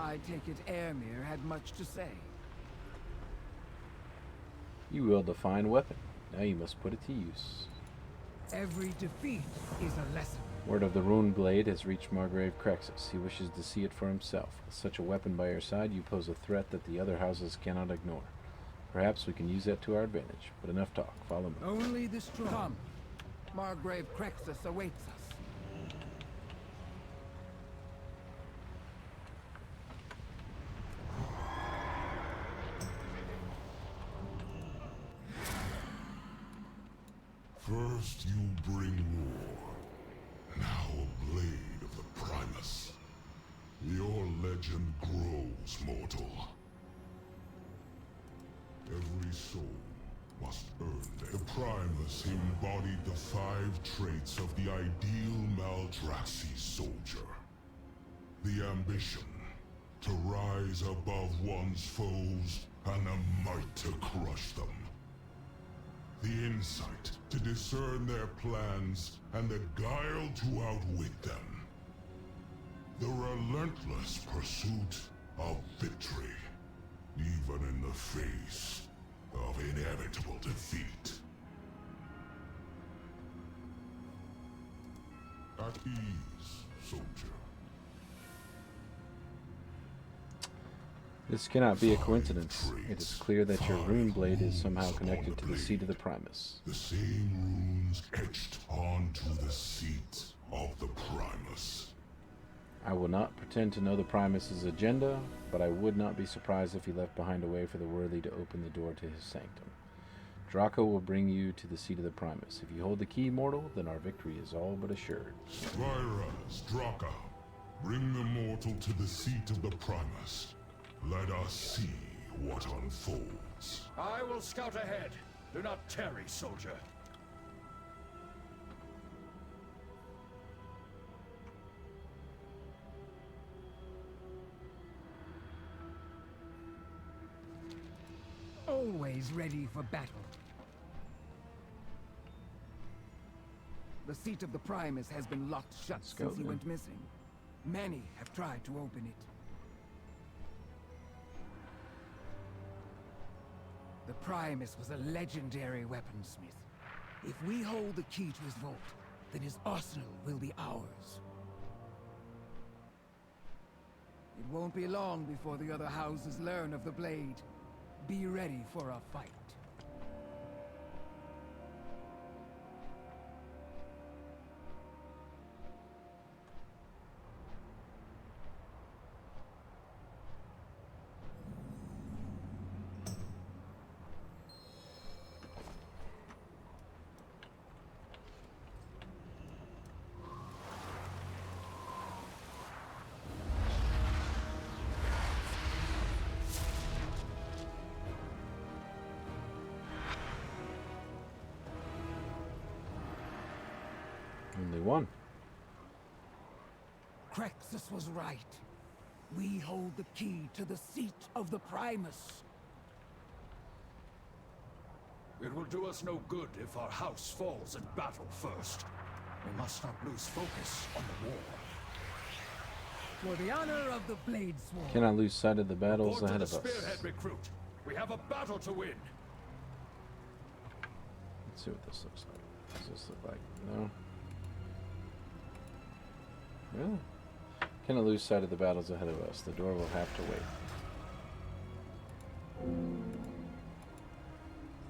I take it Airmere had much to say. You wield a fine weapon. Now you must put it to use. Every defeat is a lesson. Word of the rune blade has reached Margrave Crexus. He wishes to see it for himself. With such a weapon by your side, you pose a threat that the other houses cannot ignore. Perhaps we can use that to our advantage. But enough talk. Follow me. Only the strong. Come. Margrave Crexus awaits us. First you bring war, now a blade of the Primus. Your legend grows, mortal. Every soul must earn their... The Primus embodied the 5 traits of the ideal Maldraxxus soldier. The ambition to rise above one's foes and the might to crush them. The insight to discern their plans and the guile to outwit them. The relentless pursuit of victory, even in the face of inevitable defeat. At ease, soldier. This cannot be a coincidence. It is clear that your rune blade is somehow connected to the seat of the Primus. The same runes etched onto the seat of the Primus. I will not pretend to know the Primus's agenda, but I would not be surprised if he left behind a way for the worthy to open the door to his sanctum. Draco will bring you to the seat of the Primus. If you hold the key, mortal, then our victory is all but assured. Spyras, Draco, bring the mortal to the seat of the Primus. Let us see what unfolds. I will scout ahead. Do not tarry, soldier. Always ready for battle. The seat of the Primus has been locked shut since he went missing. Many have tried to open it. The Primus was a legendary weaponsmith. If we hold the key to his vault, then his arsenal will be ours. It won't be long before the other houses learn of the blade. Be ready for a fight. Only one. Crexus was right. We hold the key to the seat of the Primus. It will do us no good if our house falls in battle first. We must not lose focus on the war. For the honor of the Blade Sword. Cannot lose sight of the battles Report ahead to of the us. spearhead recruit. We have a battle to win. Let's see what this looks like. Does this look like? No. Really? Cannot lose sight of the battles ahead of us. The door will have to wait.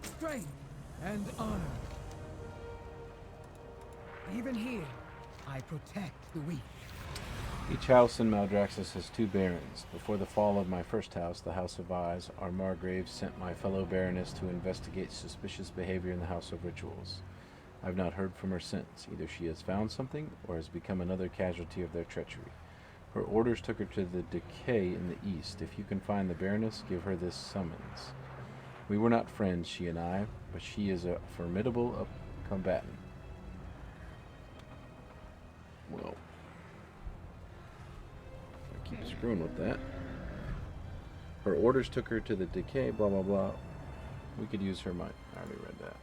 Strength and honor. Even here, I protect the weak. Each house in Maldraxxus has 2 barons. Before the fall of my first house, the House of Eyes, our Margrave sent my fellow baroness to investigate suspicious behavior in the House of Rituals. I have not heard from her since. Either she has found something, or has become another casualty of their treachery. Her orders took her to the Decay in the east. If you can find the Baroness, give her this summons. We were not friends, she and I, but she is a formidable combatant. Well, I keep screwing with that. Her orders took her to the Decay, blah blah blah. We could use her might. I already read that.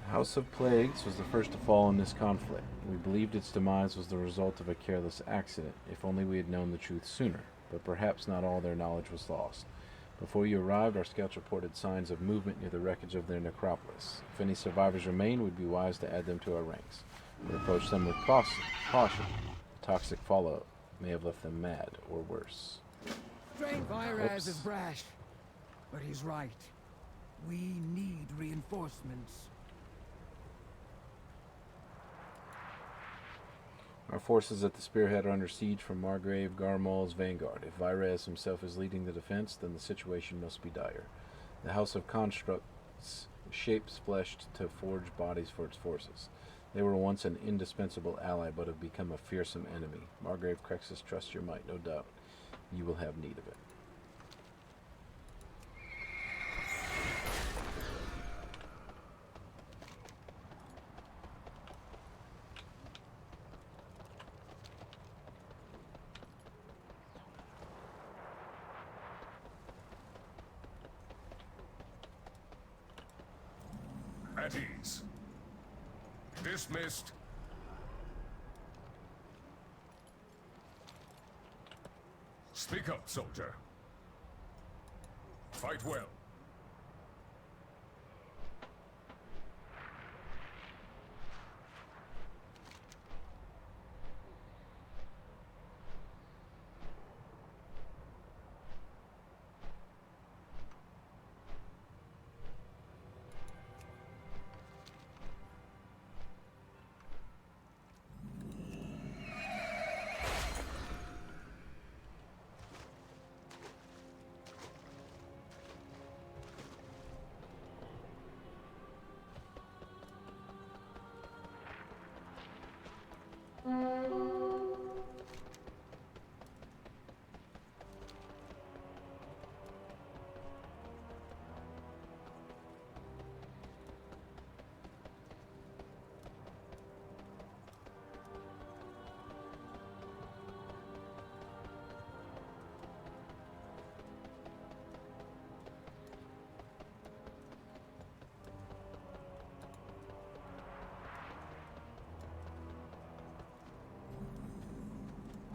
The House of Plagues was the first to fall in this conflict. We believed its demise was the result of a careless accident, if only we had known the truth sooner, but perhaps not all their knowledge was lost. Before you arrived, our scouts reported signs of movement near the wreckage of their necropolis. If any survivors remain, we'd be wise to add them to our ranks. We approach them with caution. The toxic fallout may have left them mad, or worse. Virez is brash, but he's right. We need reinforcements. Our forces at the spearhead are under siege from Margrave Garmal's vanguard. If Virez himself is leading the defense, then the situation must be dire. The House of Constructs shapes flesh to forge bodies for its forces. They were once an indispensable ally, but have become a fearsome enemy. Margrave Crexus trusts your might, no doubt. You will have need of it. At ease. Dismissed. Speak up, soldier. Fight well.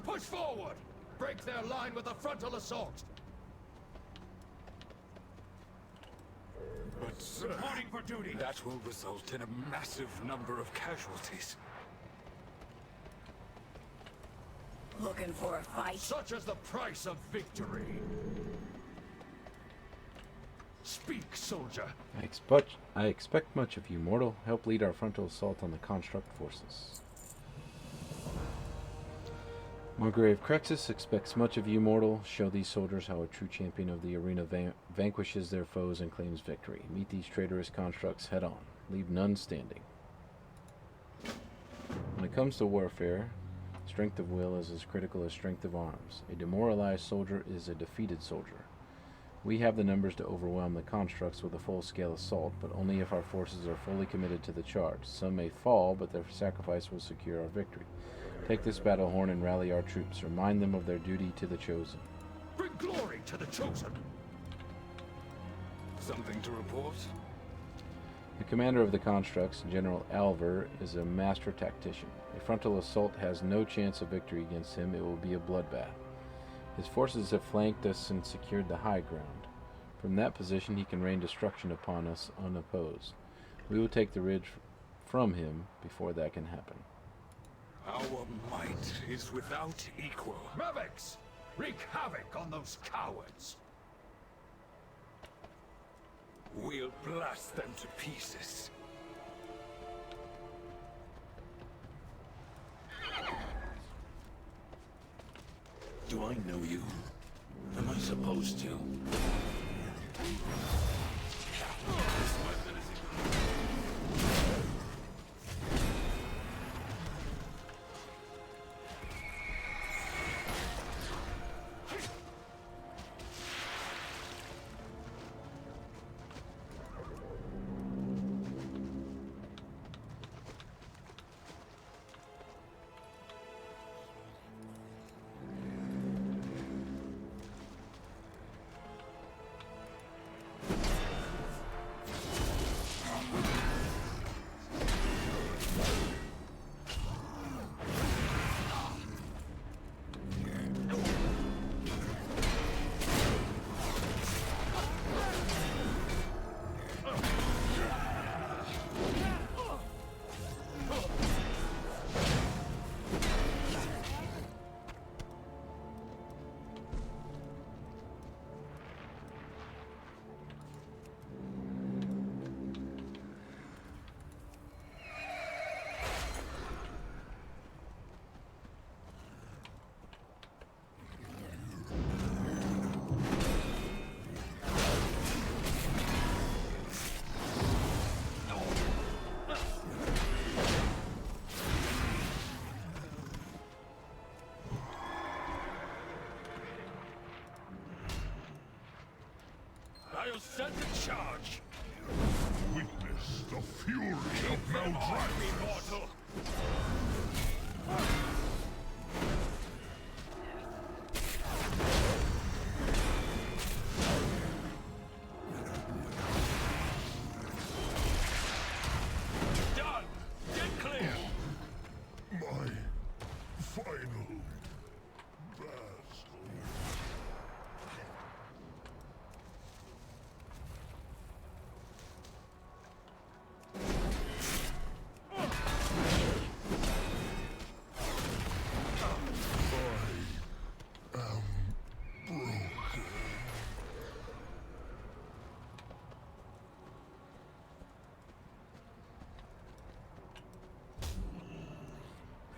Push forward! Break their line with a frontal assault! But Reporting for duty! that will result in a massive number of casualties. Looking for a fight? Such is the price of victory! Speak, soldier! I expect much of you, mortal. Help lead our frontal assault on the construct forces. Margrave Crexus expects much of you, mortal. Show these soldiers how a true champion of the arena vanquishes their foes and claims victory. Meet these traitorous constructs head on. Leave none standing. When it comes to warfare, strength of will is as critical as strength of arms. A demoralized soldier is a defeated soldier. We have the numbers to overwhelm the constructs with a full-scale assault, but only if our forces are fully committed to the charge. Some may fall, but their sacrifice will secure our victory. Take this battle horn and rally our troops. Remind them of their duty to the Chosen. Bring glory to the Chosen! Something to report? The commander of the constructs, General Alver, is a master tactician. A frontal assault has no chance of victory against him. It will be a bloodbath. His forces have flanked us and secured the high ground. From that position he can rain destruction upon us unopposed. We will take the ridge from him before that can happen. Our might is without equal. Mavics! Wreak havoc on those cowards! We'll blast them to pieces. Do I know you? Am I supposed to? Set the charge! Witness the fury of Them on me, Maldraxxus. mortal! Done! Get clear! My final battle.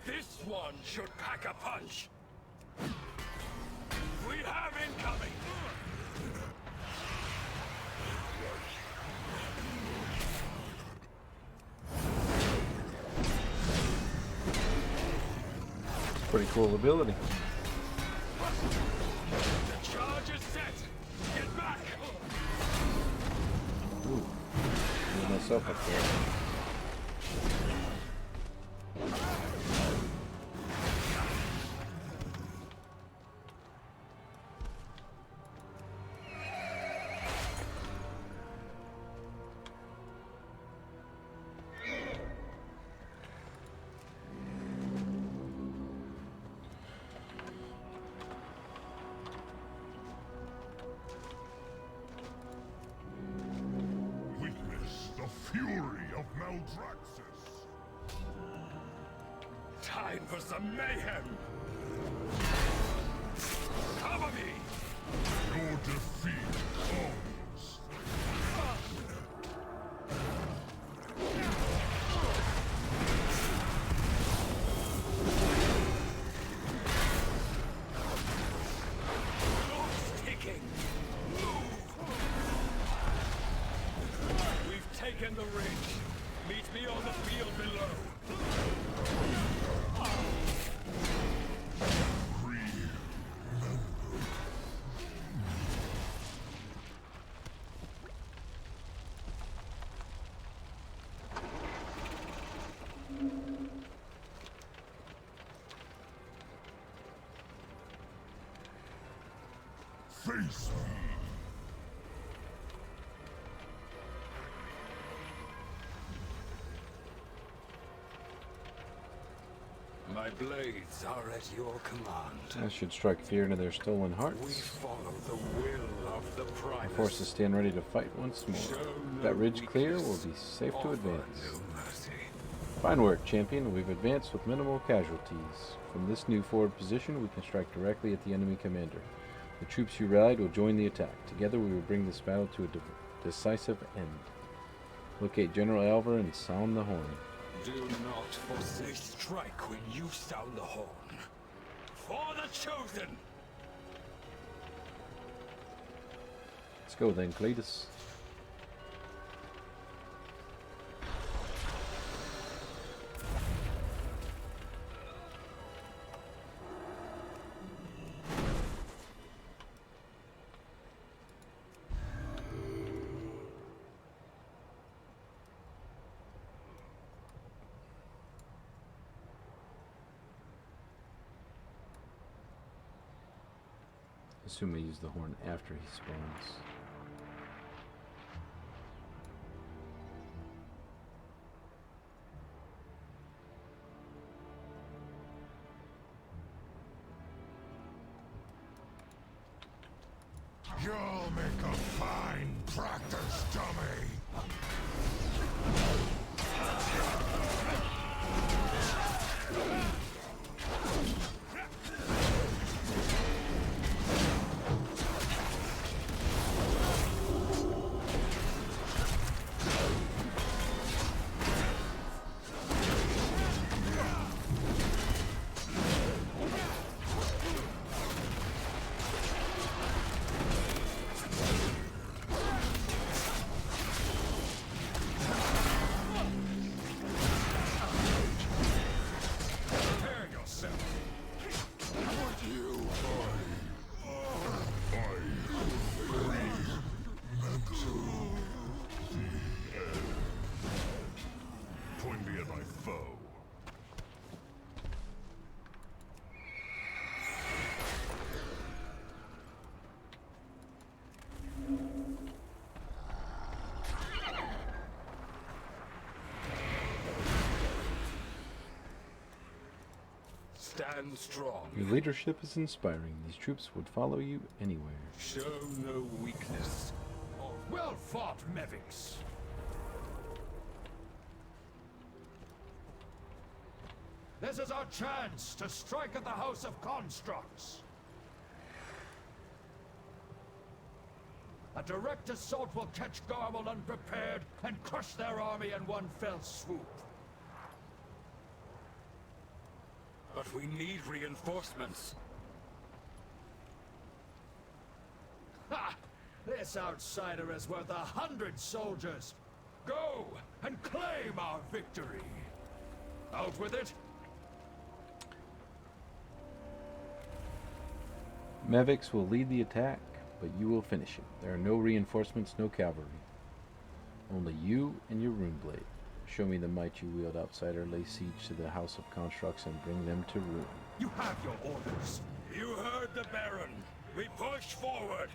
This one should pack a punch! We have incoming! Pretty cool ability. The charge is set! Get back! Ooh. Move myself up there. Witness the fury of Maldraxxus. Time for some mayhem! Cover me! Your defeat comes. Clock's ticking! We've taken the ridge. Meet me on the field below. Face me. My blades are at your command. That should strike fear into their stolen We hearts. follow the will of the The Primus. forces stand ready to fight once more. Show That no ridge clear, weakness. we'll be safe to Offer advance. no mercy. Fine work, champion. We've advanced with minimal casualties. From this new forward position, we can strike directly at the enemy commander. The troops you rallied will join the attack. Together, we will bring this battle to a decisive end. Locate General Alvar and sound the horn. Do not forsake. Strike when you sound the horn. For the chosen! Let's go then, Cletus. Assume I use the horn after he spawns. You'll make a fine practice dummy. foe. Stand strong. Your leadership is inspiring. These troops would follow you anywhere. Show no weakness. Well fought, Mevix. This is our chance to strike at the House of Constructs. A direct assault will catch Garble unprepared and crush their army in one fell swoop. But we need reinforcements. Ha! This outsider is worth 100 soldiers. Go and claim our victory. Out with it. Mevix will lead the attack, but you will finish it. There are no reinforcements, no cavalry. Only you and your runeblade. Show me the might you wield, outsider. Lay siege to the House of Constructs and bring them to ruin. You have your orders. You heard the Baron. We push forward.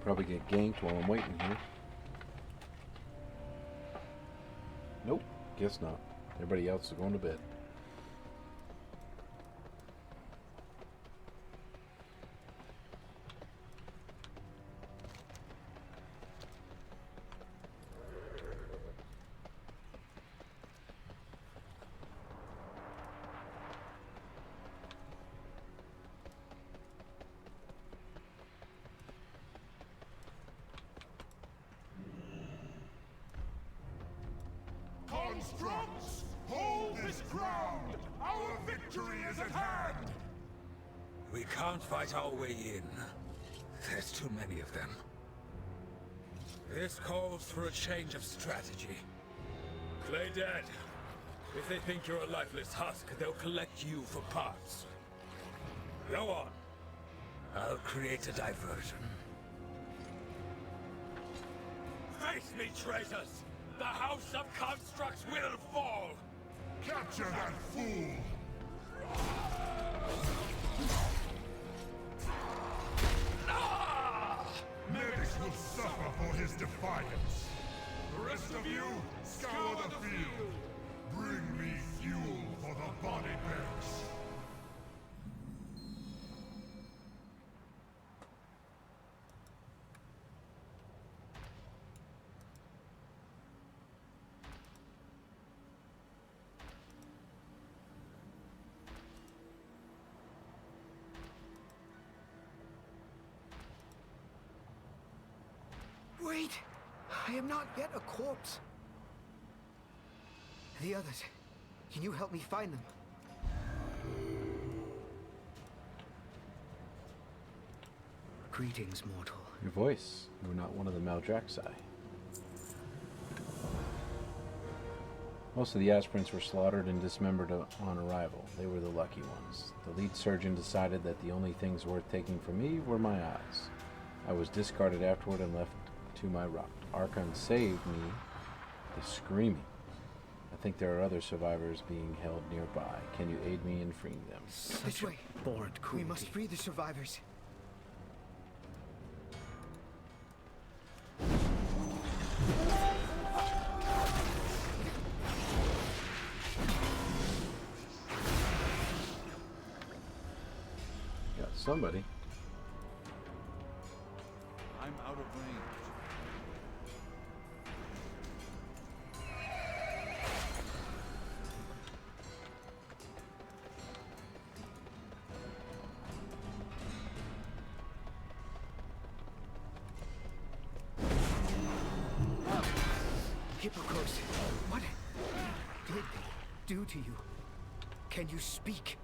Probably get ganked while I'm waiting here. Nope, guess not. Everybody else is going to bed. Constructs, hold this ground! Our victory is at hand! We can't fight our way in. There's too many of them. This calls for a change of strategy. Play dead. If they think you're a lifeless husk, they'll collect you for parts. Go on. I'll create a diversion. Face me, traitors! The House of Constructs will fall! Capture that fool! Medics will suffer for his defiance. The rest of you, scour the field. Bring me fuel for the body bags. Wait! I am not yet a corpse. The others, can you help me find them? Greetings, mortal. Your voice. You are not one of the Maldraxxus. Most of the aspirants were slaughtered and dismembered on arrival. They were the lucky ones. The lead surgeon decided that the only things worth taking from me were my eyes. I was discarded afterward and left to my rot. Archon saved me. The screaming. I think there are other survivors being held nearby. Can you aid me in freeing them? This way. We must free the survivors. Got somebody. I'm out of range. do to you? Can you speak?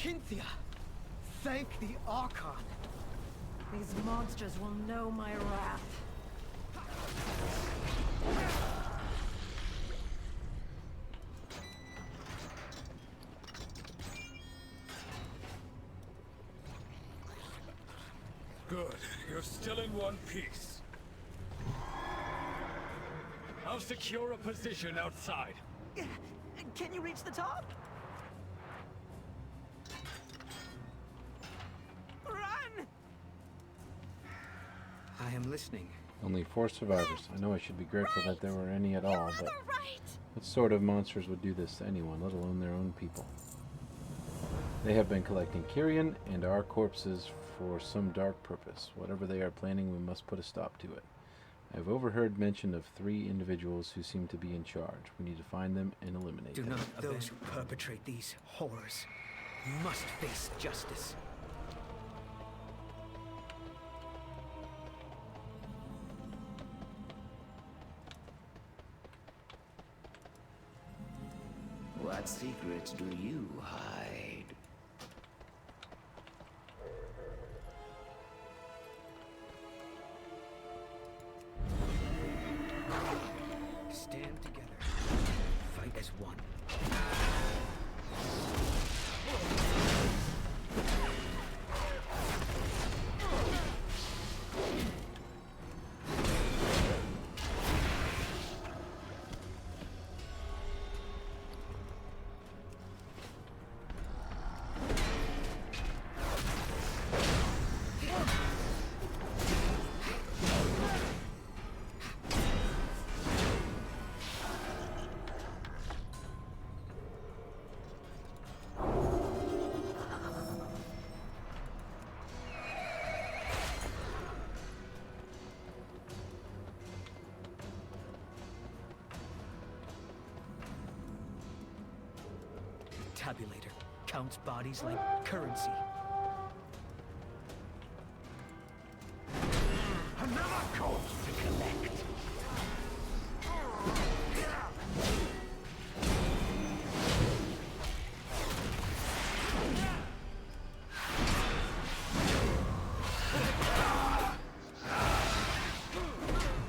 Cynthia! Thank the Archon! These monsters will know my wrath. Good. You're still in one piece. I'll secure a position outside. Can you reach the top? Run! I am listening. Only 4 survivors. I know I should be grateful that there were any at all, but what sort of monsters would do this to anyone, let alone their own people? They have been collecting Kyrian and our corpses for some dark purpose. Whatever they are planning, we must put a stop to it. I have overheard mention of 3 individuals who seem to be in charge. We need to find them and eliminate them. Those who perpetrate these horrors must face justice. What secrets do you hide? Stand together. Fight as one. Tabulator counts bodies like currency. Another corpse to collect.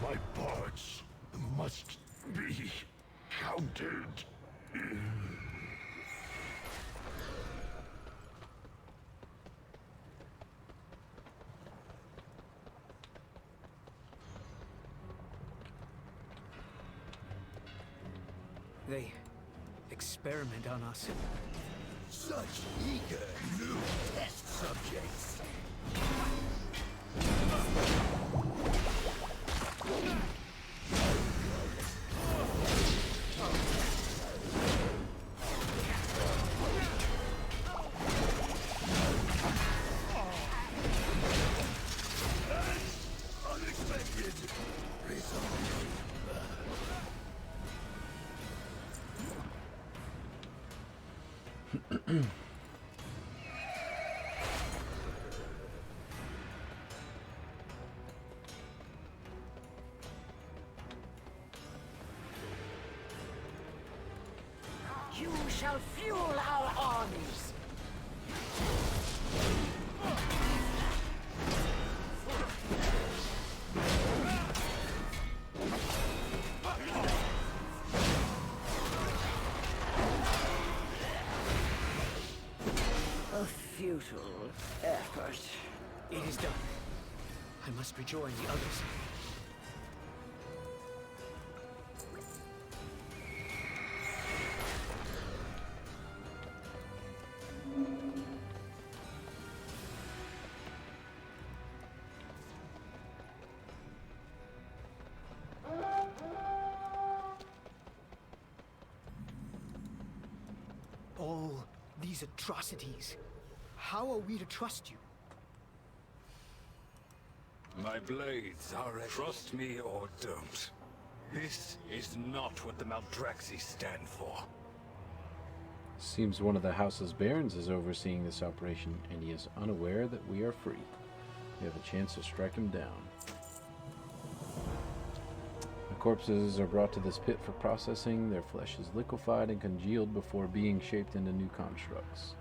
My parts must be counted. They experiment on us. Such eager new test subjects. Unexpected result. You shall fuel our armies. A futile effort. It is done. I must rejoin the others. these atrocities. How are we to trust you? My blades are trust me or don't. This is not what the Maldraxxus stand for. Seems one of the house's barons is overseeing this operation, and he is unaware that we are free. We have a chance to strike him down. The corpses are brought to this pit for processing. Their flesh is liquefied and congealed before being shaped into new constructs.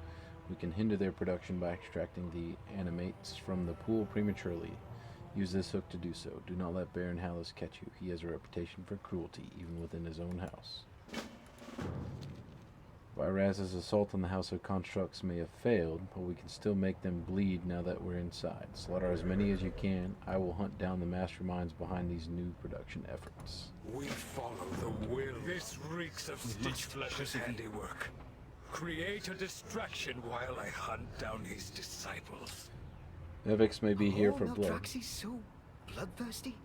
We can hinder their production by extracting the animates from the pool prematurely. Use this hook to do so. Do not let Baron Hallis catch you. He has a reputation for cruelty, even within his own house. Viraz's assault on the House of Constructs may have failed, but we can still make them bleed now that we're inside. Slaughter as many as you can. I will hunt down the masterminds behind these new production efforts. We follow the will. This reeks of Stitchflesh's handiwork. Create a distraction while I hunt down his disciples. Evix may be here for blood. Maldraxxus so bloodthirsty?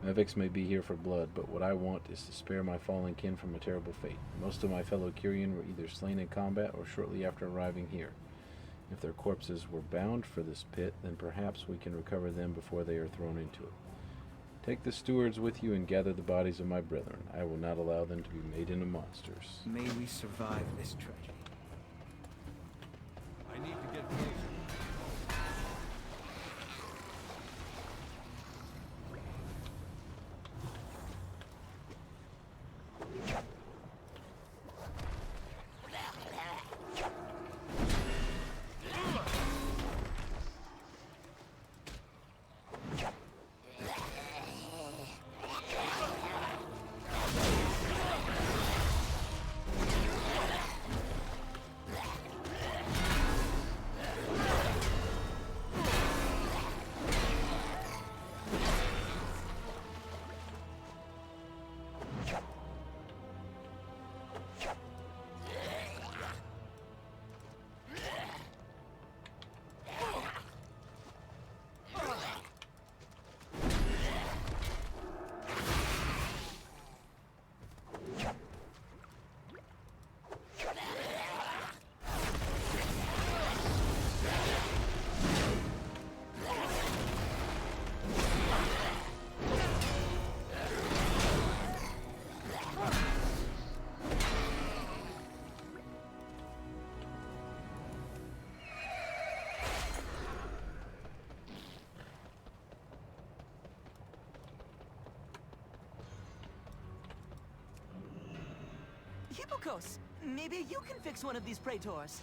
Evix may be here for blood, but what I want is to spare my fallen kin from a terrible fate. Most of my fellow Kyrian were either slain in combat or shortly after arriving here. If their corpses were bound for this pit, then perhaps we can recover them before they are thrown into it. Take the stewards with you and gather the bodies of my brethren. I will not allow them to be made into monsters. May we survive this tragedy. I need to get closer. Hippokos, maybe you can fix one of these praetors.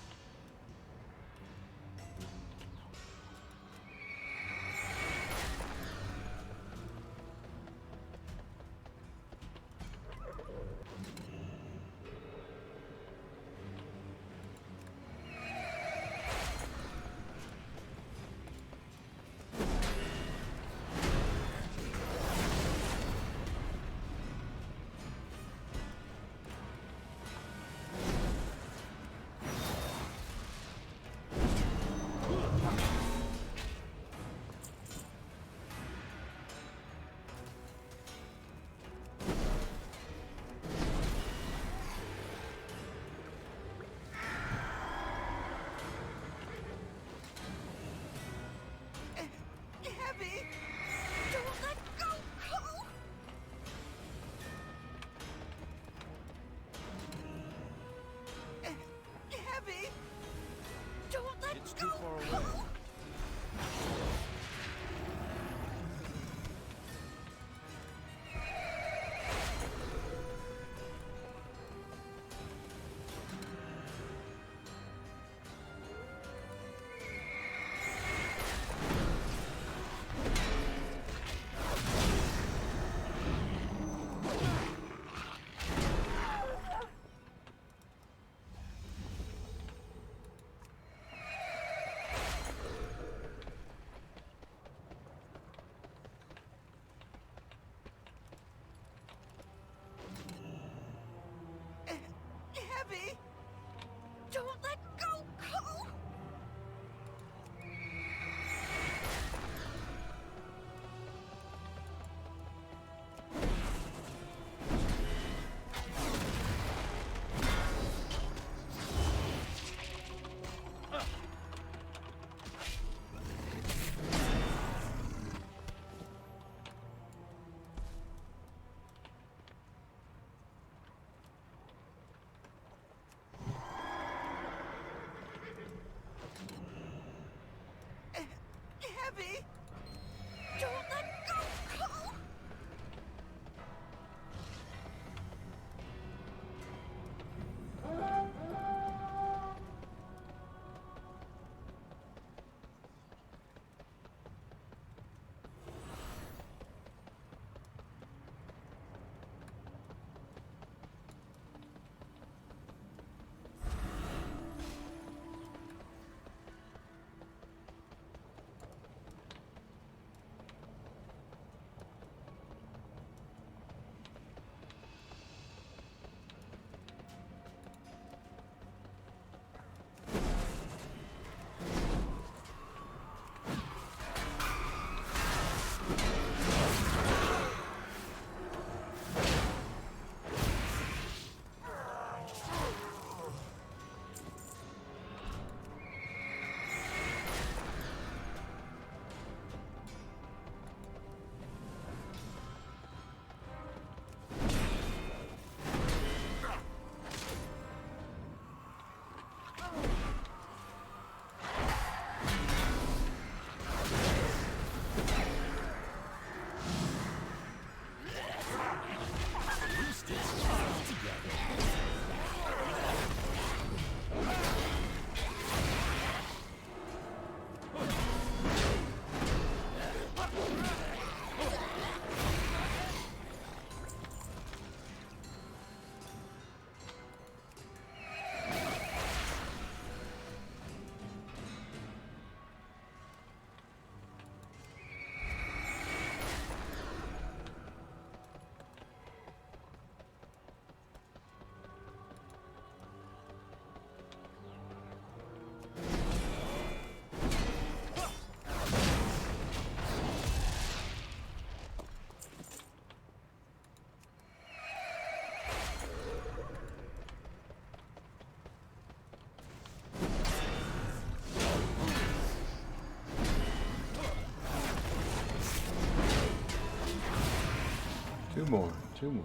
more. Two more.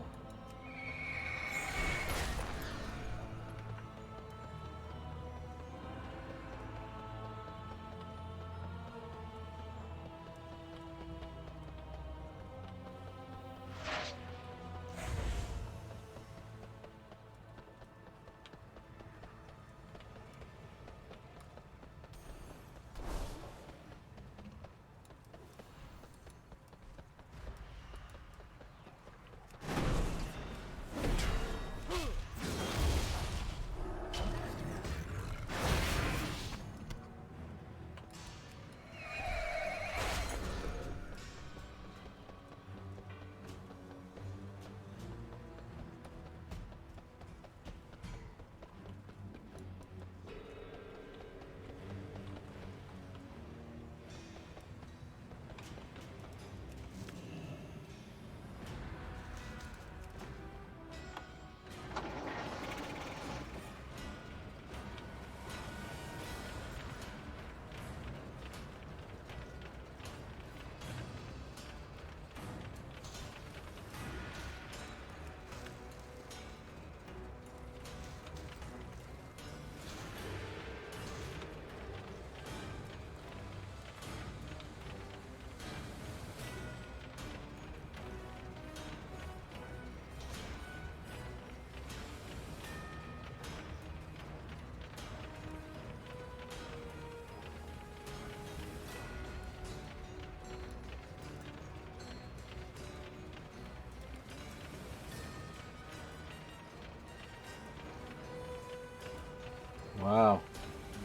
Wow.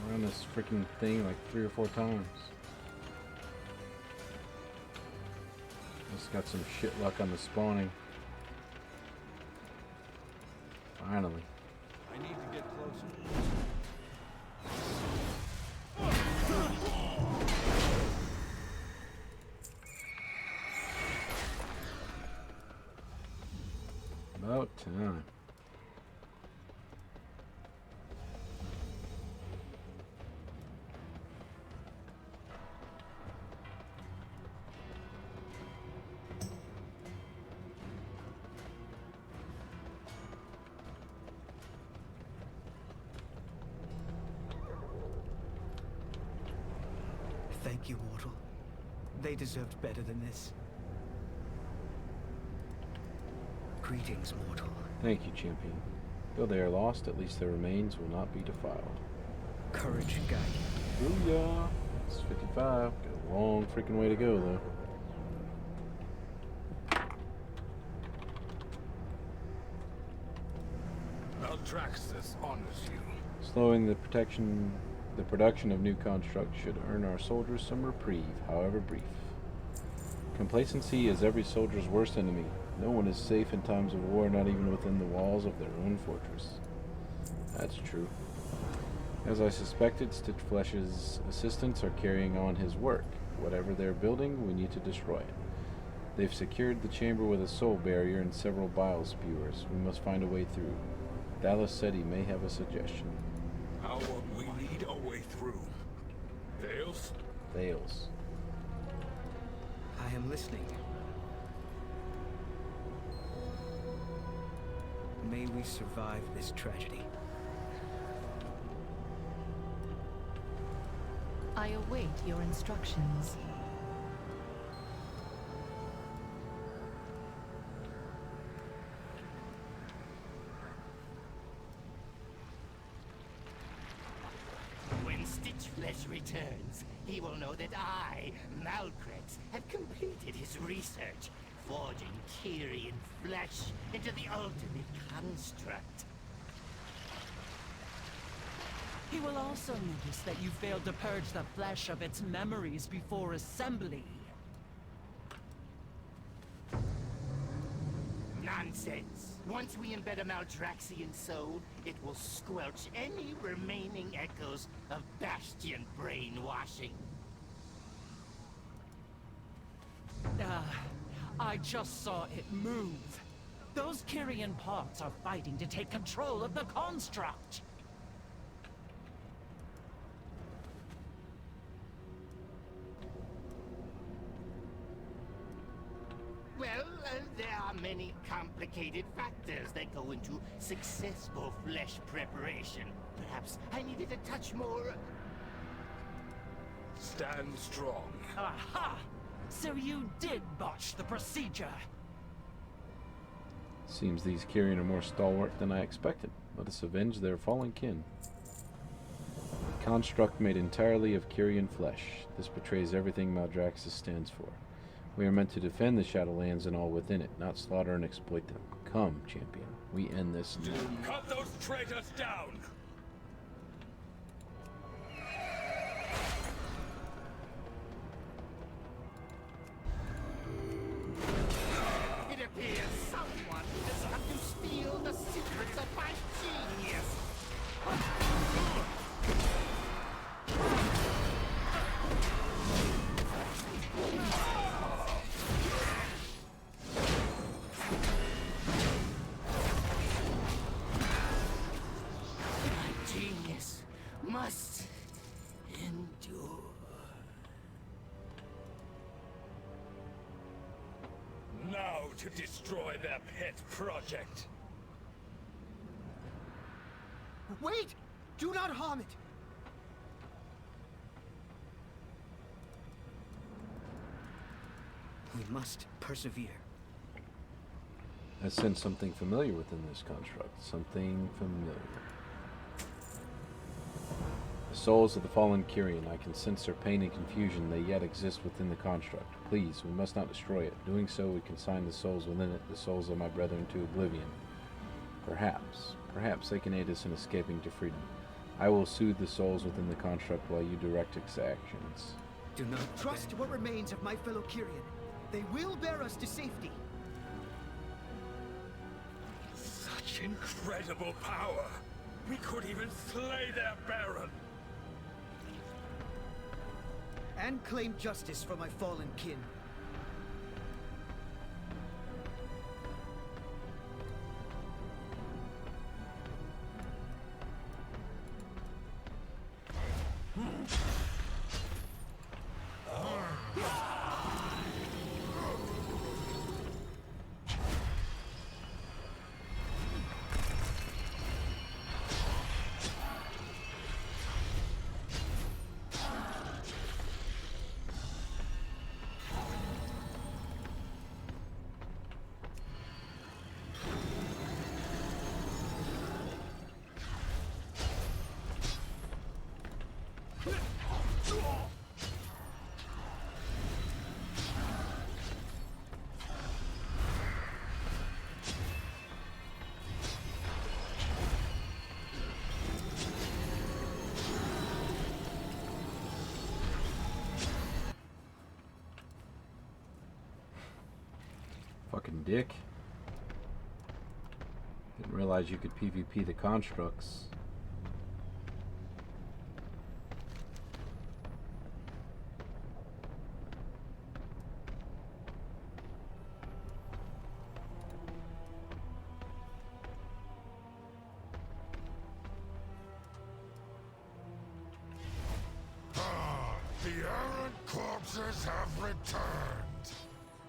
We're on this freaking thing like 3 or 4 times. Just got some shit luck on the spawning. Finally. I need to get closer. About time. Thank you, mortal. They deserved better than this. Greetings, mortal. Thank you, champion. Though they are lost, at least their remains will not be defiled. Courage guide you. Booyah! It's 55. Got a long freaking way to go, though. Maldraxxus honors you. Slowing the production of new constructs should earn our soldiers some reprieve, however brief. Complacency is every soldier's worst enemy. No one is safe in times of war, not even within the walls of their own fortress. That's true. As I suspected, Stitchflesh's assistants are carrying on his work. Whatever they're building, we need to destroy it. They've secured the chamber with a soul barrier and several bile spewers. We must find a way through. Dallas said he may have a suggestion. We need a way through. Thales? Thales. I am listening. May we survive this tragedy. I await your instructions. When Stitchflesh returns, he will know that I, Maldraxxus, have completed his research, forging Kyrian flesh into the ultimate construct. He will also notice that you failed to purge the flesh of its memories before assembly. Nonsense! Once we embed a Maldraxxian soul, it will squelch any remaining echoes of Bastion brainwashing. I just saw it move. Those Kyrian parts are fighting to take control of the construct. Well, there are many complicated factors that go into successful flesh preparation. Perhaps I needed a touch more... Stand strong. Aha! So you did botch the procedure. Seems these Kyrian are more stalwart than I expected. Let us avenge their fallen kin. A construct made entirely of Kyrian flesh. This betrays everything Maldraxxus stands for. We are meant to defend the Shadowlands and all within it, not slaughter and exploit them. Come, champion. We end this now. Cut those traitors down! It appears someone has come to steal the secrets of my genius. My genius must endure. Now to destroy their pet project. Wait! Do not harm it! We must persevere. I sense something familiar within this construct. Something familiar. The souls of the fallen Kyrian. I can sense their pain and confusion. They yet exist within the construct. Please, we must not destroy it. Doing so, we consign the souls within it, the souls of my brethren, to oblivion. Perhaps they can aid us in escaping to freedom. I will soothe the souls within the construct while you direct its actions. Do not trust what remains of my fellow Kyrian. They will bear us to safety. Such incredible power! We could even slay their Baron! And claim justice for my fallen kin. Fucking dick. Didn't realize you could PvP the constructs. The errant corpses have returned.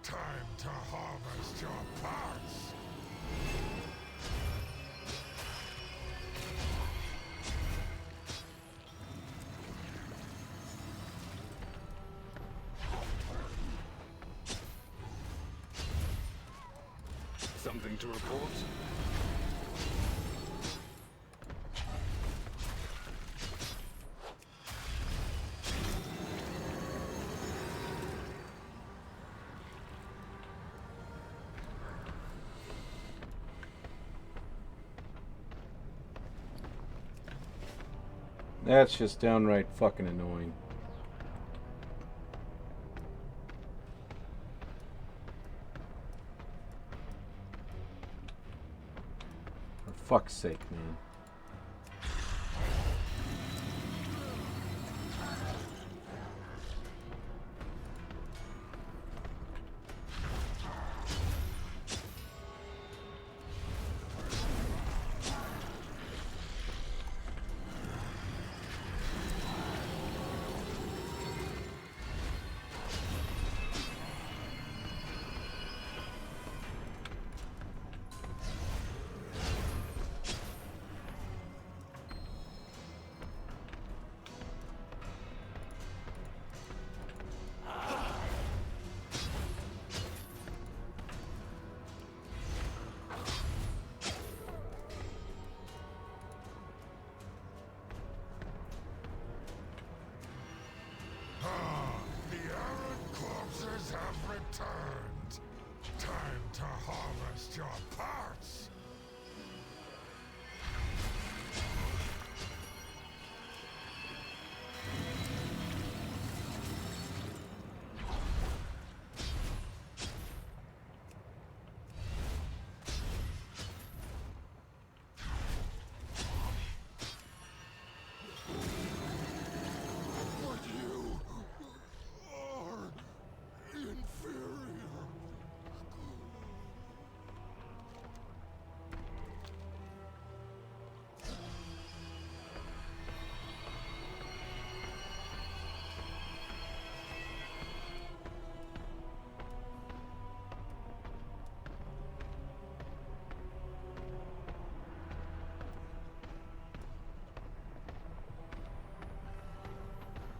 Time to harvest your parts. Something to report? That's just downright fucking annoying. For fuck's sake, man. soldiers have returned. Time to harvest your parts.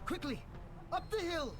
Quickly! Up the hill!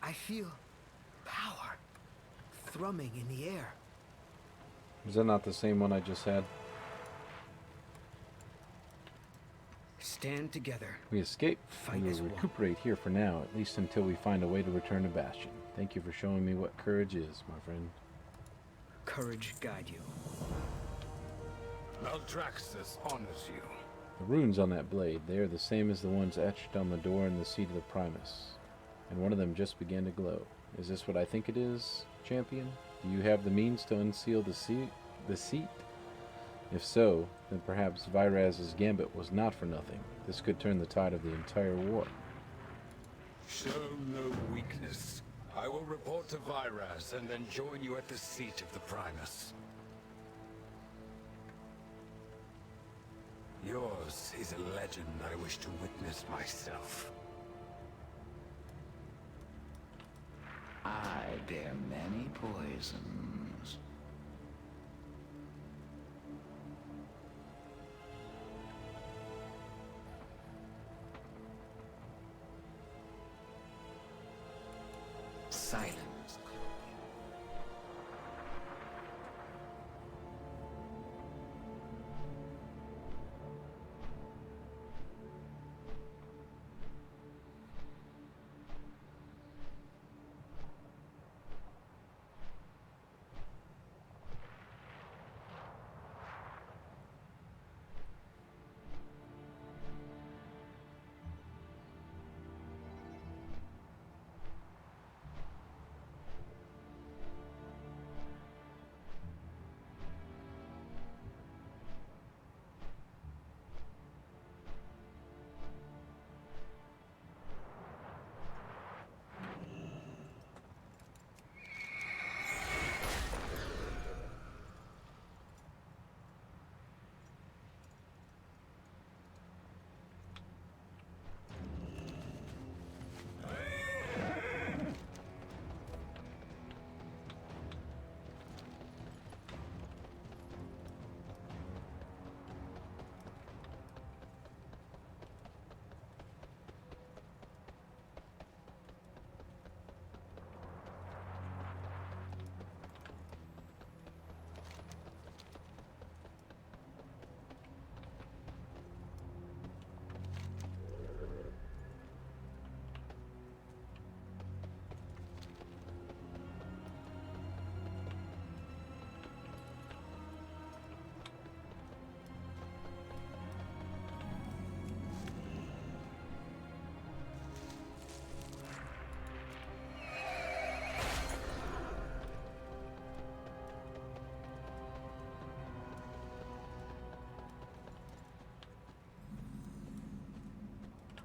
I feel power thrumming in the air. Is that not the same one I just had? Stand together. We escaped. Fight We as will one. recuperate here for now, at least until we find a way to return to Bastion. Thank you for showing me what courage is, my friend. Courage guide you. Maldraxxus honors you. The runes on that blade, they are the same as the ones etched on the door in the seat of the Primus. And one of them just began to glow. Is this what I think it is, champion? Do you have the means to unseal the seat? If so, then perhaps Vyraz's gambit was not for nothing. This could turn the tide of the entire war. Show no weakness. I will report to Vyraz and then join you at the seat of the Primus. Yours is a legend I wish to witness myself. I bear many poisons. Silence.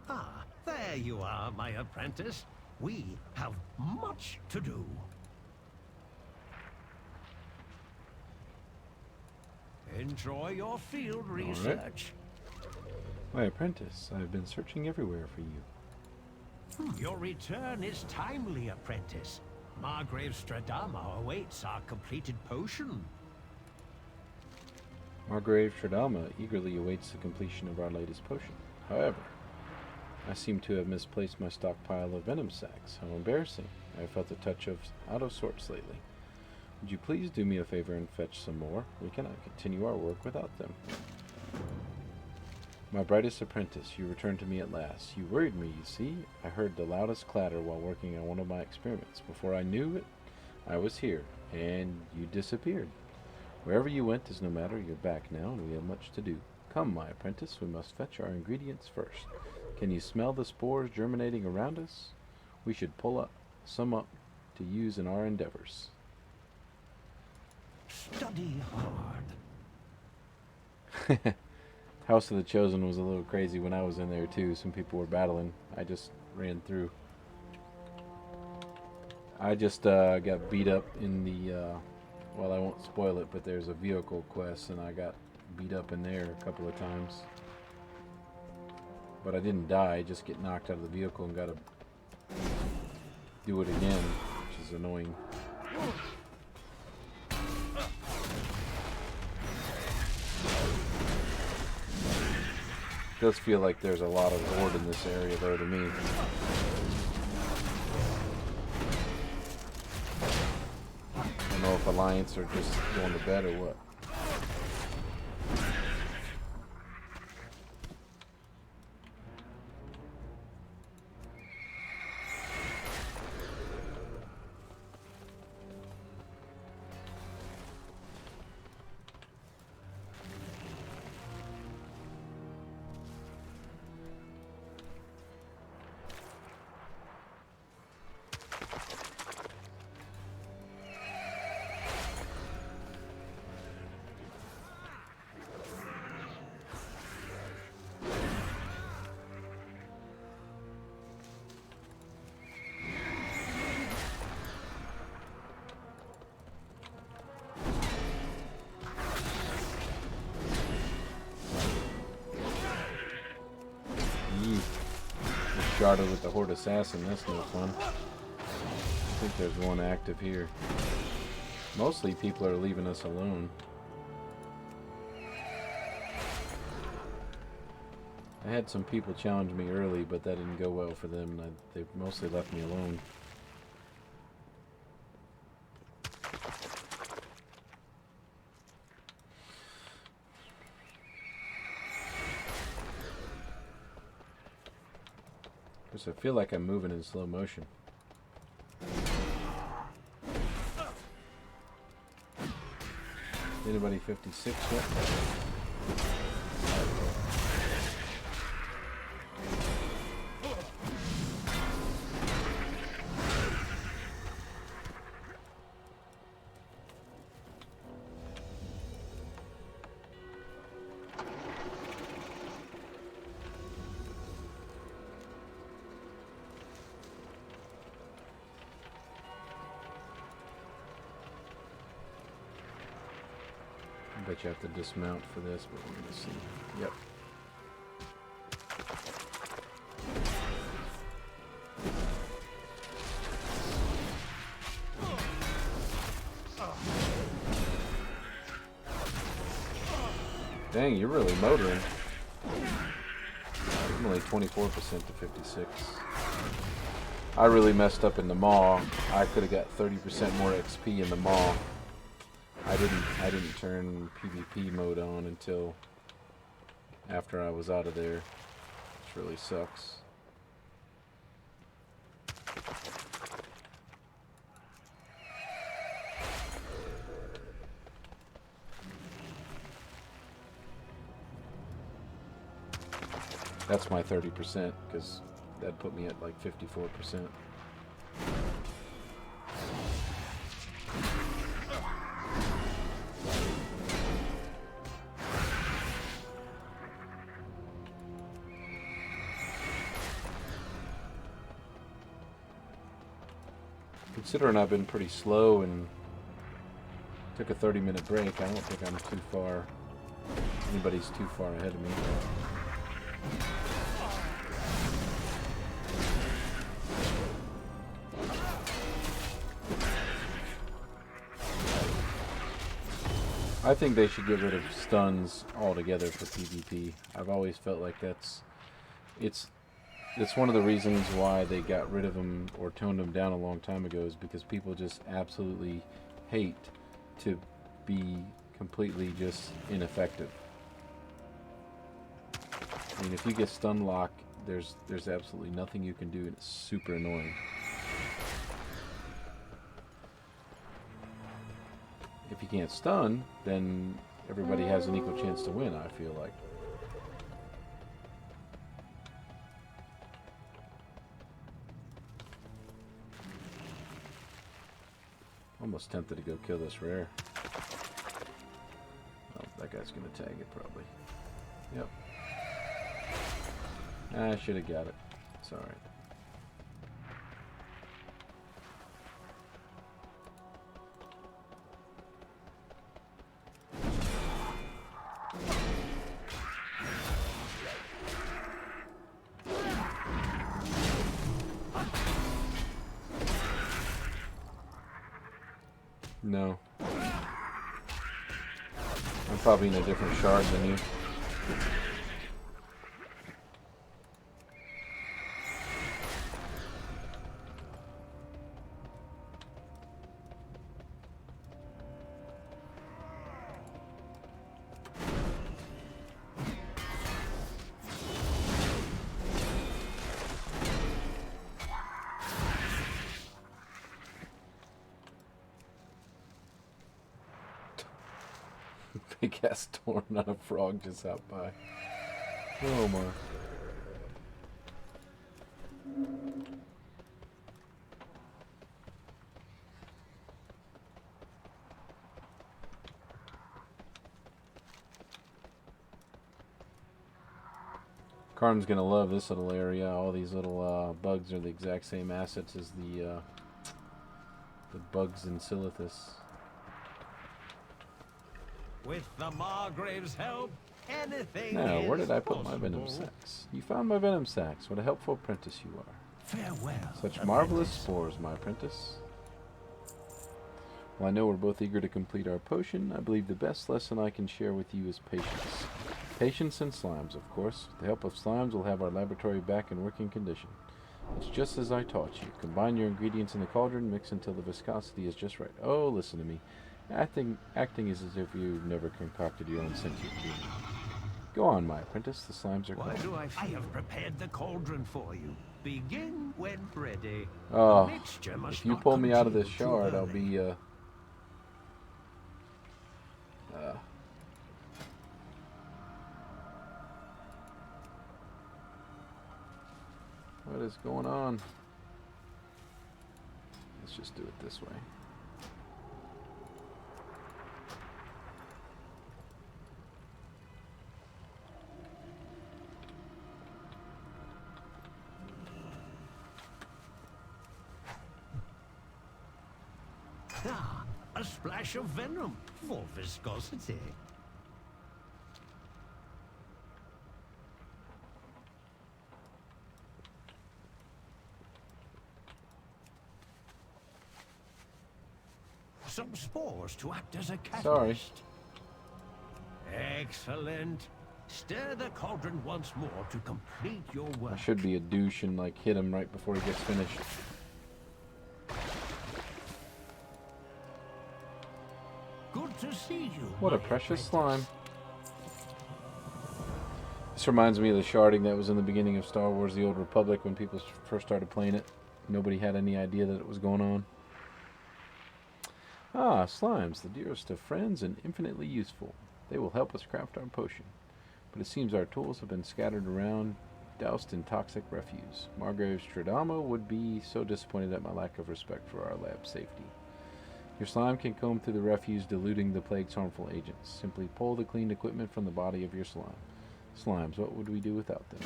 Ah, there you are, my apprentice. We have much to do. Enjoy your field research. My apprentice, I've been searching everywhere for you. Your return is timely, apprentice. Margrave Stradama awaits our completed potion. Margrave Stradama eagerly awaits the completion of our latest potion. However, I seem to have misplaced my stockpile of venom sacs. How embarrassing. I have felt a touch of out of sorts lately. Would you please do me a favor and fetch some more? We cannot continue our work without them. My brightest apprentice, you returned to me at last. You worried me, you see. I heard the loudest clatter while working on one of my experiments. Before I knew it, I was here, and you disappeared. Wherever you went is no matter. You're back now, and we have much to do. Come, my apprentice, we must fetch our ingredients first. Can you smell the spores germinating around us? We should pull some up to use in our endeavors. Study hard. House of the Chosen was a little crazy when I was in there too. Some people were battling. I just ran through. I just got beat up in the, well, I won't spoil it, but there's a vehicle quest, and I got beat up in there a couple of times. But I didn't die, I just get knocked out of the vehicle and gotta do it again, which is annoying. It does feel like there's a lot of horde in this area though to me. I don't know if Alliance are just going to bed or what. Started with the Horde Assassin, that's no fun. I think there's one active here. Mostly people are leaving us alone. I had some people challenge me early, but that didn't go well for them. They mostly left me alone. I feel like I'm moving in slow motion. Anybody 56 yet? I bet you have to dismount for this, but we're going to see. Yep. Dang, you're really motoring. I'm only 24% to 56. I really messed up in the Maw. I could have got 30% more XP in the Maw. I didn't turn PvP mode on until after I was out of there, which really sucks. That's my 30%, because that'd put me at like 54%. Considering I've been pretty slow and took a 30-minute break, I don't think I'm too far. Anybody's too far ahead of me. I think they should get rid of stuns altogether for PvP. I've always felt like it's one of the reasons why they got rid of them or toned them down a long time ago, is because people just absolutely hate to be completely just ineffective. I mean, if you get stun lock, there's absolutely nothing you can do, and it's super annoying. If you can't stun, then everybody has an equal chance to win, I feel like. Almost tempted to go kill this rare. Oh, that guy's gonna tag it probably. Yep. I should have got it. It's alright. No. I'm probably in a different shard than you. Big ass storm on a frog just out by. Oh my. Karn's gonna love this little area. All these little bugs are the exact same assets as the bugs in Silithus. With the Margrave's help, anything Now, where is did I put my possible. venom sacks? You found my venom sacks. What a helpful apprentice you are. Farewell, Such apprentice. marvelous spores, my apprentice. Well, I know we're both eager to complete our potion. I believe the best lesson I can share with you is patience. Patience and slimes, of course. With the help of slimes, we'll have our laboratory back in working condition. It's just as I taught you. Combine your ingredients in the cauldron, mix until the viscosity is just right. Oh, listen to me. Acting is as if you've never concocted your own sentient being. Go on, my apprentice. The slimes are Why calling. do I have prepared the cauldron for you. Begin when ready. Oh, The mixture must if you not pull me out of this congeal too shard, I'll early. be, what is going on? Let's just do it this way. Ah, a splash of venom for viscosity. Some spores to act as a catalyst. Sorry. Excellent. Stir the cauldron once more to complete your work. I should be a douche and like hit him right before he gets finished. Good to see you. What a precious slime. This reminds me of the sharding that was in the beginning of Star Wars: The Old Republic when people first started playing it. Nobody had any idea that it was going on. Ah, slimes, the dearest of friends and infinitely useful. They will help us craft our potion. But it seems our tools have been scattered around, doused in toxic refuse. Margrave Stradamo would be so disappointed at my lack of respect for our lab safety. Your slime can comb through the refuse, diluting the plague's harmful agents. Simply pull the cleaned equipment from the body of your slime. Slimes, what would we do without them?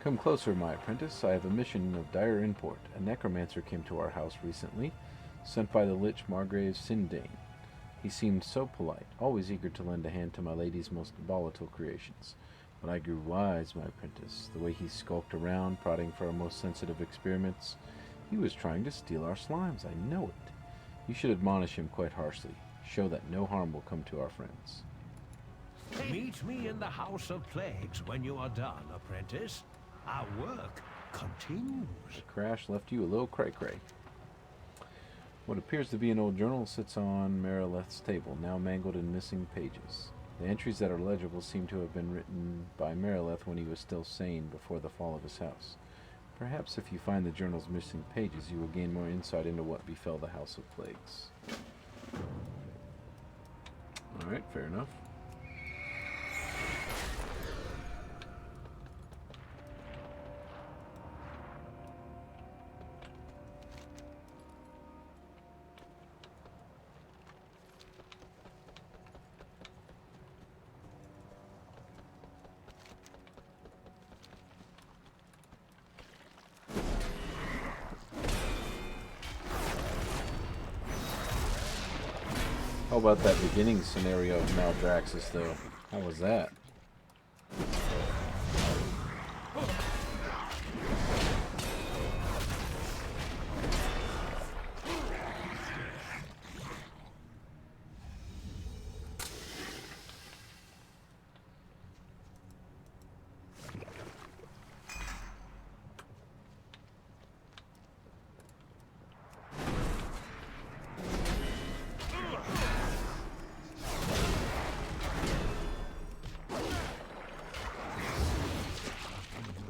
Come closer, my apprentice. I have a mission of dire import. A necromancer came to our house recently, sent by the Lich Margrave Sindane. He seemed so polite, always eager to lend a hand to my lady's most volatile creations. But I grew wise, my apprentice. The way he skulked around, prodding for our most sensitive experiments. He was trying to steal our slimes, I know it. You should admonish him quite harshly. Show that no harm will come to our friends. Meet me in the House of Plagues when you are done, apprentice. Our work continues. The crash left you a little cray-cray. What appears to be an old journal sits on Marileth's table, now mangled and missing pages. The entries that are legible seem to have been written by Marileth when he was still sane before the fall of his house. Perhaps if you find the journal's missing pages, you will gain more insight into what befell the House of Plagues. Alright, fair enough. How about that beginning scenario of Maldraxxus, though? How was that?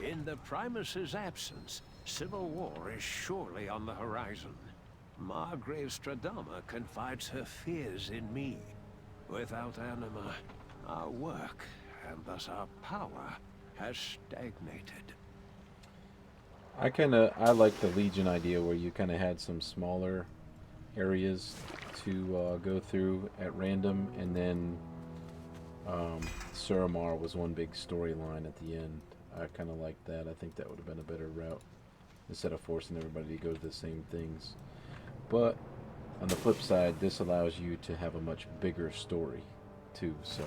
In the Primus's absence, civil war is surely on the horizon. Margrave Stradama confides her fears in me. Without anima, our work, and thus our power, has stagnated. I like the Legion idea where you kind of had some smaller areas to go through at random, and then Suramar was one big storyline at the end. I kind of like that. I think that would have been a better route instead of forcing everybody to go to the same things. But on the flip side, this allows you to have a much bigger story too, so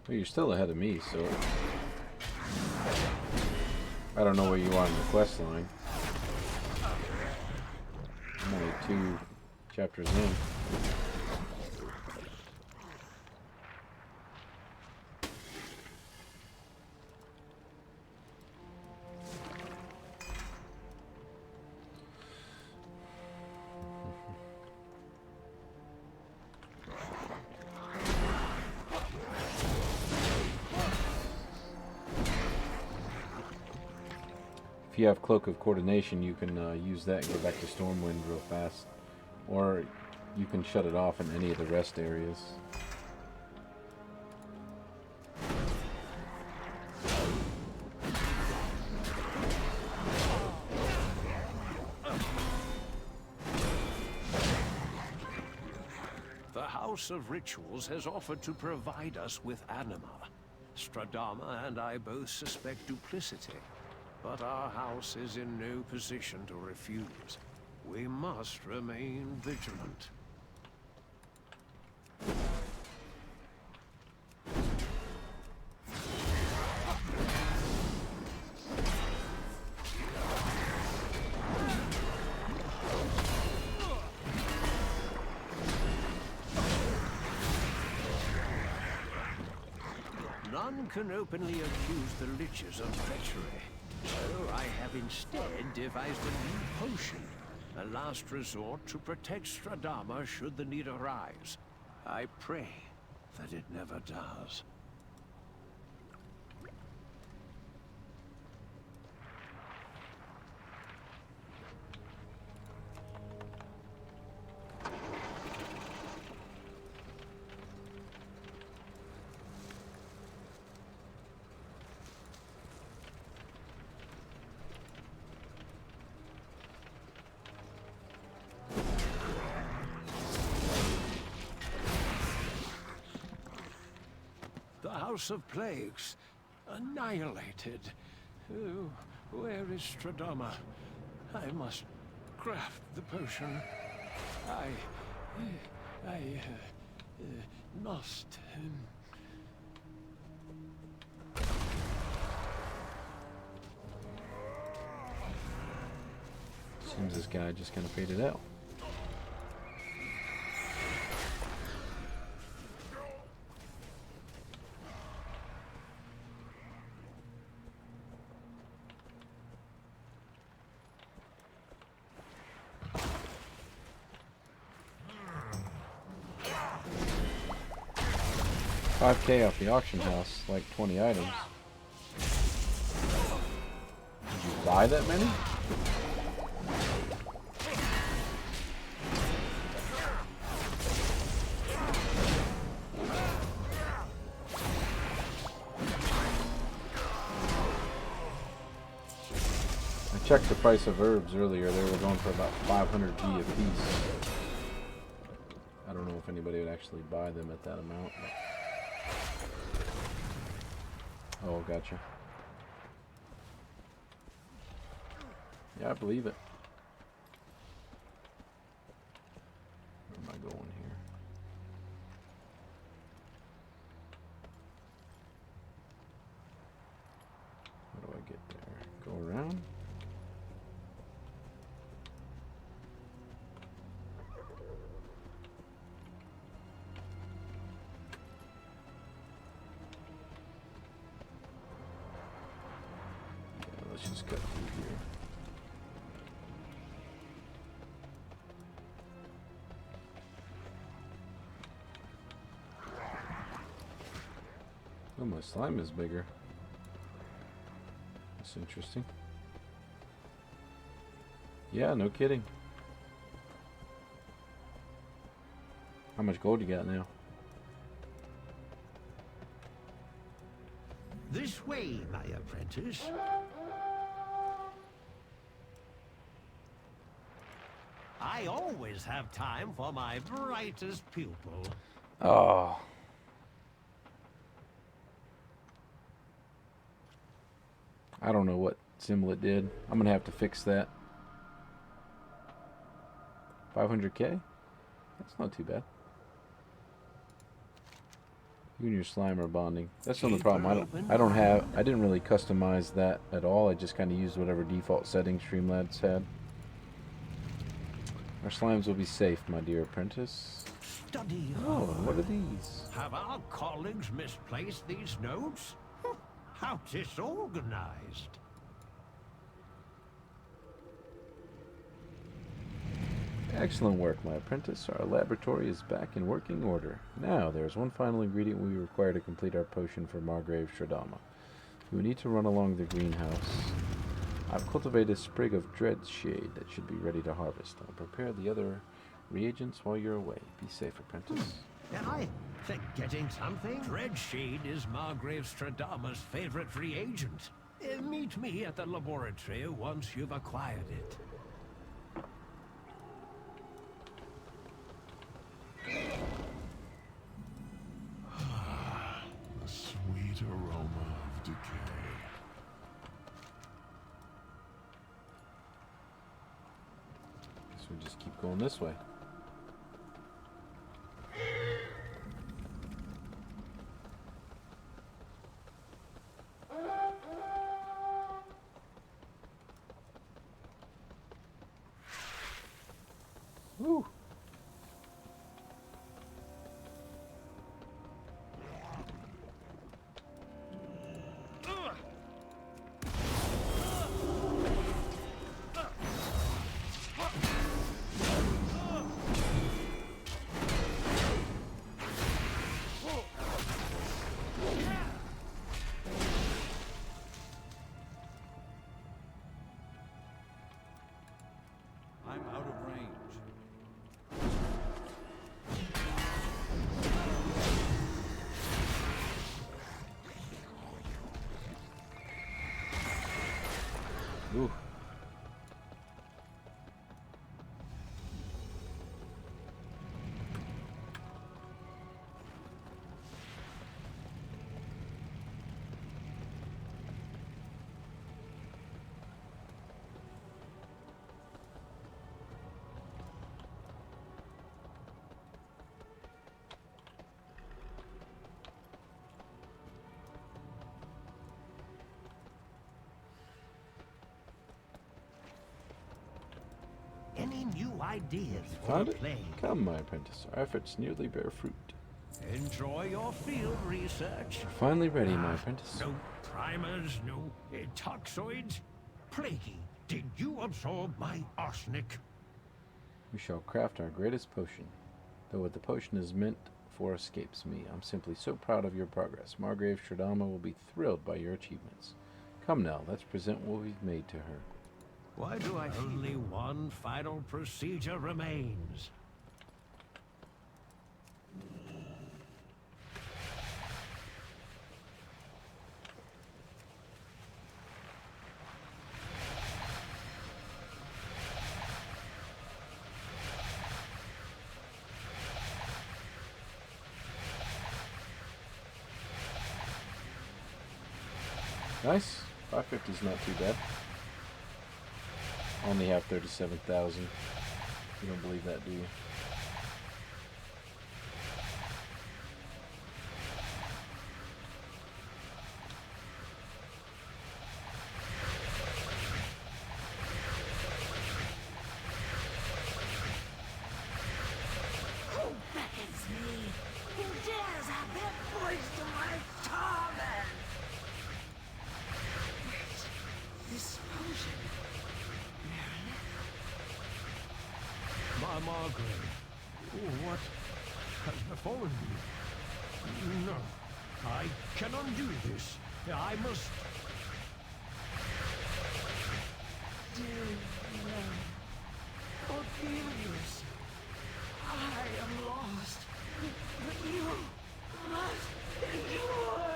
well, you're still ahead of me, so I don't know where you are in the quest line. I'm only 2 chapters in. If you have Cloak of Coordination, you can use that and go back to Stormwind real fast. Or you can shut it off in any of the rest areas. The House of Rituals has offered to provide us with anima. Stradama and I both suspect duplicity. But our house is in no position to refuse. We must remain vigilant. None can openly accuse the Liches of treachery. So I have instead devised a new potion, a last resort to protect Stradama should the need arise. I pray that it never does. House of Plagues. Annihilated. Where is Stradama? I must craft the potion. I must. Seems this guy just kind of faded out. $5K off the auction house, like 20 items. Did you buy that many? I checked the price of herbs earlier. They were going for about 500 G a piece. I don't know if anybody would actually buy them at that amount. But... Oh, gotcha. Yeah, I believe it. Where am I going here? How do I get there? Go around? Let's just cut through here. Oh, my slime is bigger. That's interesting. Yeah, no kidding. How much gold you got now? This way, my apprentice. I always have time for my brightest pupil. Oh. I don't know what Simlet did. I'm gonna have to fix that. 500K? That's not too bad. You and your slime are bonding. That's the only problem. I didn't really customize that at all. I just kind of used whatever default settings Streamlabs had. Our slimes will be safe, my dear apprentice. Study hard. Oh, what are these? Have our colleagues misplaced these notes? How disorganized. Excellent work, my apprentice. Our laboratory is back in working order. Now, there is one final ingredient we require to complete our potion for Margrave Shadowlands. We need to run along the greenhouse. I've cultivated a sprig of dreadshade that should be ready to harvest. I'll prepare the other reagents while you're away. Be safe, apprentice. Am I forgetting something? Dreadshade is Margrave Stradama's favorite reagent. Meet me at the laboratory once you've acquired it. The sweet aroma of decay. Guess we just keep going this way. Woo. I'm out of range. Ooh. any new ideas for Found the it? play? Come, my apprentice. Our efforts nearly bear fruit. Enjoy your field research. We're finally ready, my apprentice. No primers, no toxoids. Plaguey, did you absorb my arsenic? We shall craft our greatest potion. Though what the potion is meant for escapes me. I'm simply so proud of your progress. Margrave Shadama will be thrilled by your achievements. Come now, let's present what we've made to her. Why do I only one final procedure remains? Nice. 550 is not too bad. Only have 37,000. You don't believe that, do you? Who beckons me? Who dares have their voice to my torment? This potion. My Margrave, what has befallen you? No, I can undo this. I must... Dear love, forgive yourself. I am lost, but you must endure.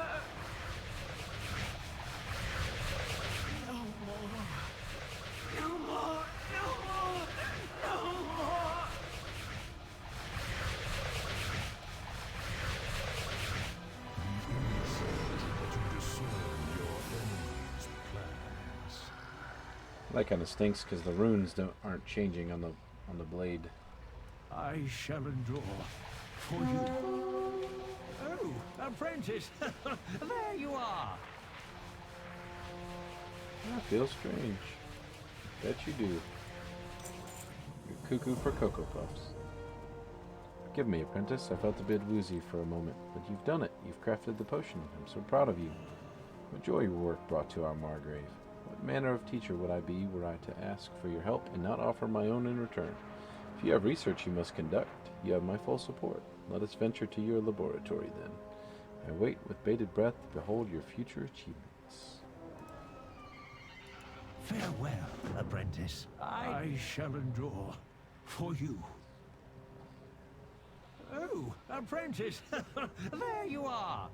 No more. No more. No more. No more. To discern your enemy's plans. That kind of stinks because the runes aren't changing on the blade. I shall endure for you. Oh, apprentice, there you are. That feels strange. Bet you do. You're cuckoo for Cocoa Puffs. Forgive me, apprentice. I felt a bit woozy for a moment, but you've done it. You've crafted the potion. I'm so proud of you. What joy your work brought to our Margrave. What manner of teacher would I be were I to ask for your help and not offer my own in return? If you have research you must conduct, you have my full support. Let us venture to your laboratory, then. I wait with bated breath to behold your future achievements. Farewell, apprentice. I shall endure for you. Oh, apprentice, there you are.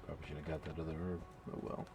Probably should have got that other herb. Oh well.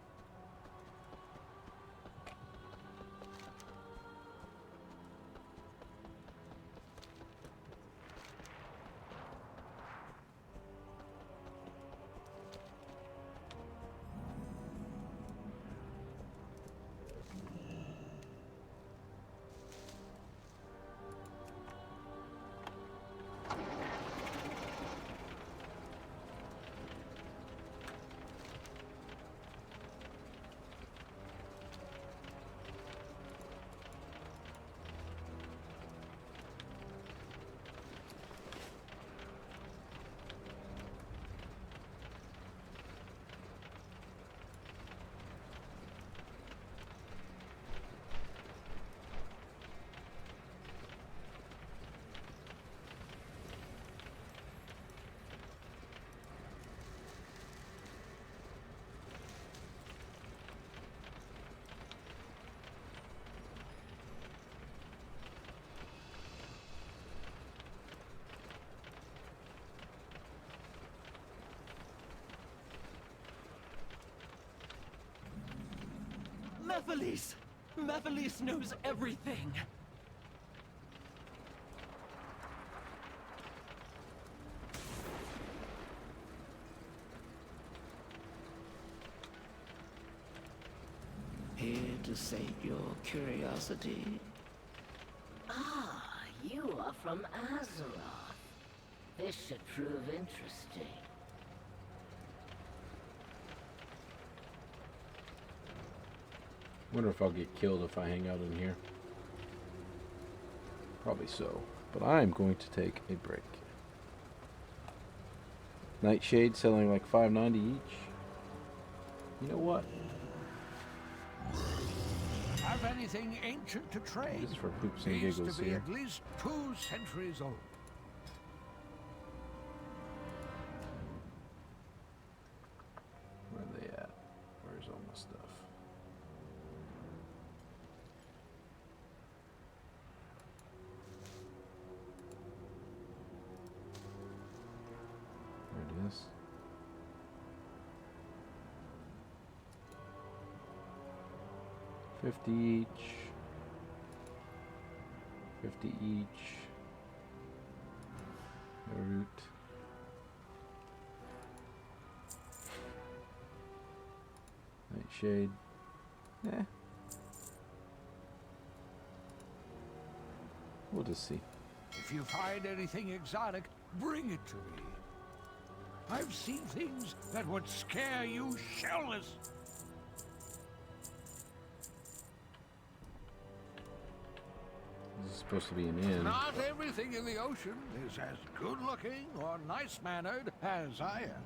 Mephiles! Mephiles knows everything! Here to sate your curiosity? Ah, you are from Azeroth. This should prove interesting. Wonder if I'll get killed if I hang out in here. Probably so. But I'm going to take a break. Nightshade selling like $5.90 each. You know what? Have anything ancient to trade? Just for poops and Needs giggles to be here. at least 2 centuries old. Where are they at? Where's all my stuff? There it is. $50 each. $50 each. No root. Nightshade. Eh. We'll just see. If you find anything exotic, bring it to me. I've seen things that would scare you shellless. This is supposed to be an inn. Not everything in the ocean is as good-looking or nice-mannered as I am.